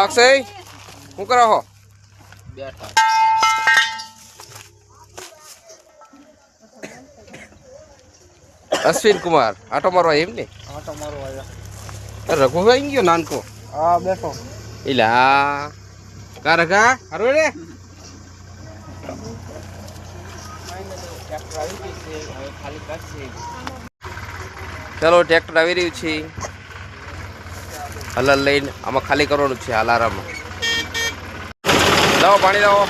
અક્ષય શું કરો છો? બેઠા. અશ્વિન કુમાર આટો મારવા એમ ને? આટો મારો આયા. રઘુભાઈ ગયો નાનકો. હા બેઠો. એલા કા રઘા હારો રે. ચલો ટ્રેક્ટર આવી રહ્યું છે. હલલ લઈને આમાં ખાલી કરવાનું છે. હાલારામાં લાવો પાણી લાવો.